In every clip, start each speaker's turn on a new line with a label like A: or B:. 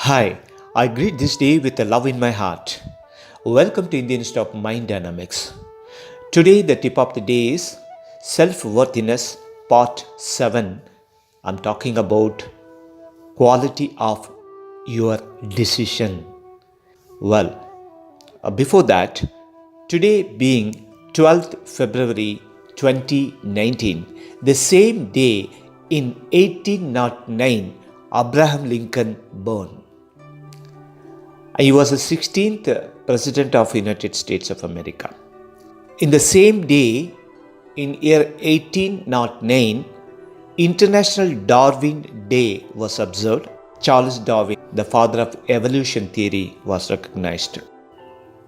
A: Hi, I greet this day with a love in my heart. Welcome to Indian Stock Mind Dynamics. Today, the tip of the day is Self Worthiness Part 7. I'm talking about quality of your decision. Well, before that, today being 12th February 2019, the same day in 1809, Abraham Lincoln born. He was the 16th President of the United States of America. In the same day, in year 1809, International Darwin Day was observed. Charles Darwin, the father of evolution theory, was recognized.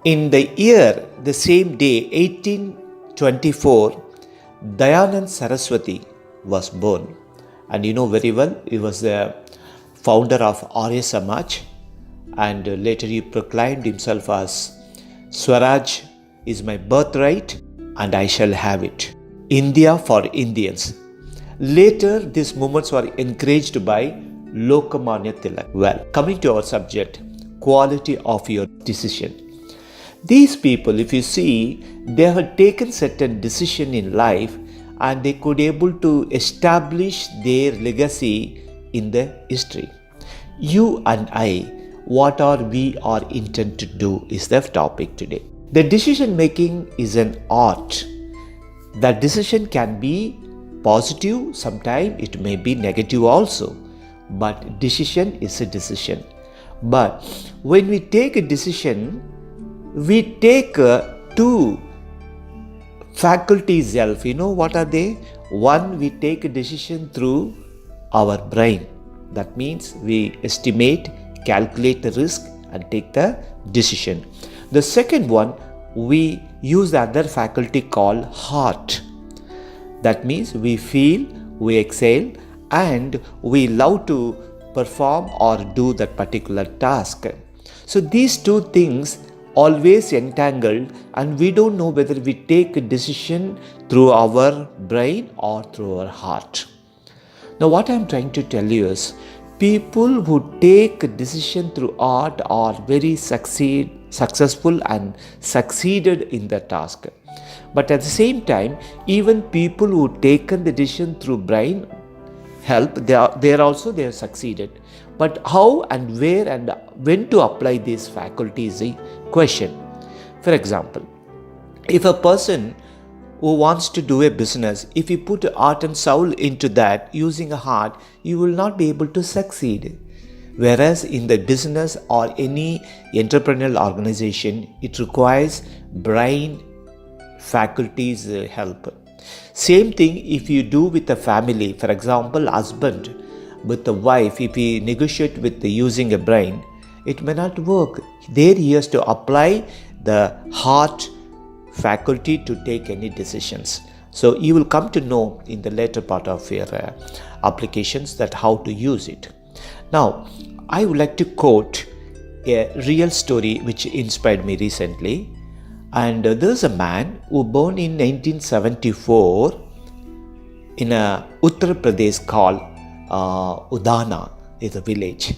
A: In the same day, 1824, Dayanand Saraswati was born. And you know very well, he was the founder of Arya Samaj, and later he proclaimed himself as Swaraj is my birthright and I shall have it. India for Indians. Later these movements were encouraged by Lokmanya Tilak. Well, coming to our subject, quality of your decision. These people, if you see, they have taken certain decision in life and they could able to establish their legacy in the history. You and I, what are we are intent to do is the topic today. The decision making is an art. That decision can be positive, sometimes it may be negative also, but decision is a decision. But when we take a decision, we take two faculties self. You know what are they? One, we take a decision through our brain. That means we estimate, calculate the risk and take the decision. The second one, we use the other faculty called heart. That means we feel, we exhale and we love to perform or do that particular task. So these two things always entangled and we don't know whether we take a decision through our brain or through our heart. Now what I'm trying to tell you is, people who take a decision through art are very successful and succeeded in the task. But at the same time, even people who taken the decision through brain help, they have succeeded. But how and where and when to apply these faculties is the question. For example, if a person who wants to do a business, if you put heart and soul into that using a heart, you will not be able to succeed. Whereas in the business or any entrepreneurial organization, it requires brain faculties help. Same thing if you do with a family. For example, husband with the wife, if he negotiate with using a brain, it may not work. There he has to apply the heart faculty to take any decisions. So you will come to know in the later part of your applications that how to use it. Now, I would like to quote a real story which inspired me recently. And there's a man who born in 1974 in a Uttar Pradesh called Udana is a village.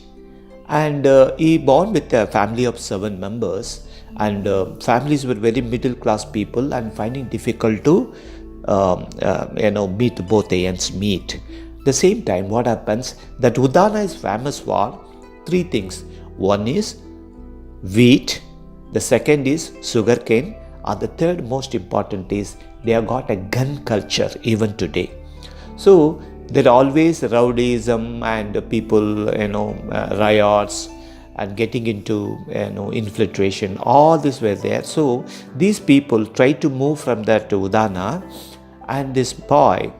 A: And he born with a family of 7 members. And families were very middle class people and finding difficult to meet both ends meet. The same time, what happens that Udana is famous for 3 things. One is wheat, the second is sugarcane, and the third most important is they have got a gun culture even today. So there are always rowdyism and people riots and getting into infiltration, all this were there. So these people tried to move from that to Udana, and this boy,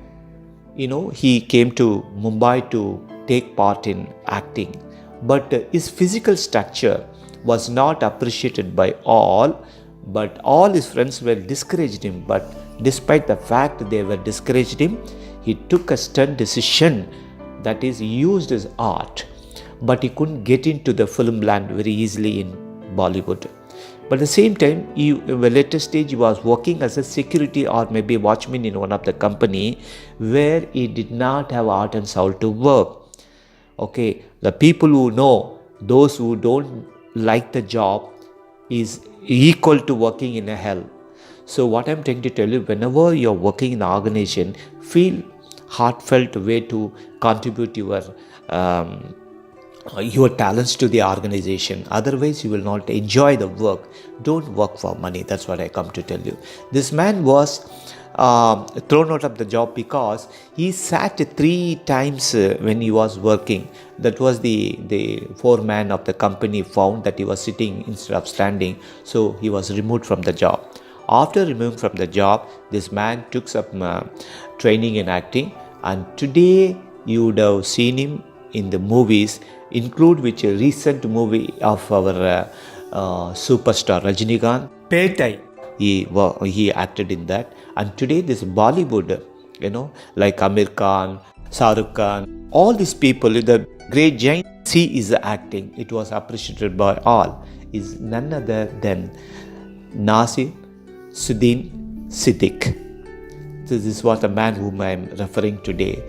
A: he came to Mumbai to take part in acting, but his physical structure was not appreciated by all, but all his friends were discouraged him. But despite the fact they were discouraged him, he took a stern decision, that is, he used his art. But he couldn't get into the film land very easily in Bollywood. But at the same time, in the later stage, he was working as a security or maybe a watchman in one of the company where he did not have heart and soul to work. Okay, the people who know those who don't like the job is equal to working in a hell. So what I'm trying to tell you, whenever you're working in an organization, feel heartfelt way to contribute your talents to the organization. Otherwise you will not enjoy the work. Don't work for money. That's what I come to tell you. This man was thrown out of the job because he sat 3 times when he was working. That was the foreman of the company found that he was sitting instead of standing, so he was removed from the job. After removing from the job, this man took some training in acting, and today you would have seen him in the movies, include which a recent movie of our superstar Rajinikanth, Petai. He acted in that, and today this Bollywood, like Amir Khan, Shahrukh Khan, all these people, the great giant he is acting. It was appreciated by all. Is none other than Nasir Suddin Siddiq. This is what the man whom I am referring today,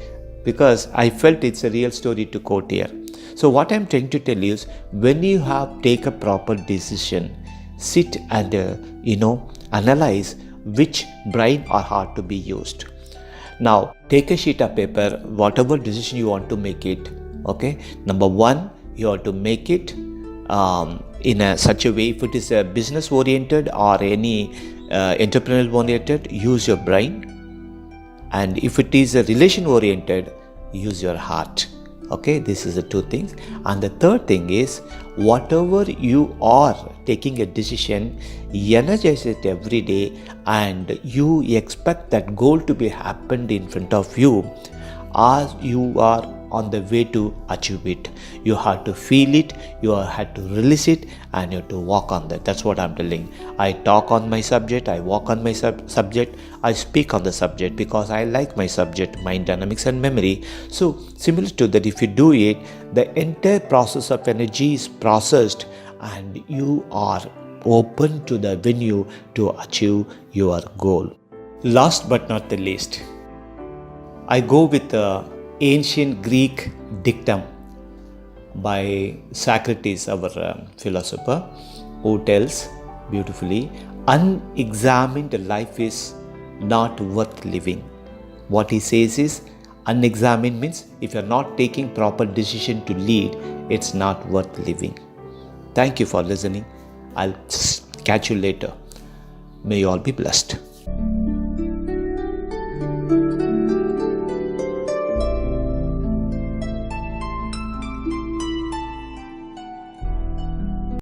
A: because I felt it's a real story to quote here. So what I am trying to tell you is, when you have take a proper decision, sit and analyze which brain or heart to be used. Now take a sheet of paper, whatever decision you want to make it. Okay, number one, you have to make it in such a way, if it is a business oriented or any entrepreneurial oriented, use your brain, and if it is a relation oriented, use your heart. Okay, this is the 2 things. And the third thing is, whatever you are taking a decision, energize it every day, and you expect that goal to be happened in front of you as you are on the way to achieve it. You have to feel it, you have to release it, and you have to walk on that. That's what I'm telling. I talk on my subject, I walk on my subject, I speak on the subject because I like my subject, mind dynamics and memory. So similar to that, if you do it, the entire process of energy is processed and you are open to the venue to achieve your goal. Last but not the least, I go with the ancient Greek dictum by Socrates, our philosopher, who tells beautifully, unexamined life is not worth living. What he says is, unexamined means if you are not taking proper decision to lead, it's not worth living. Thank you for listening. I'll catch you later. May you all be blessed.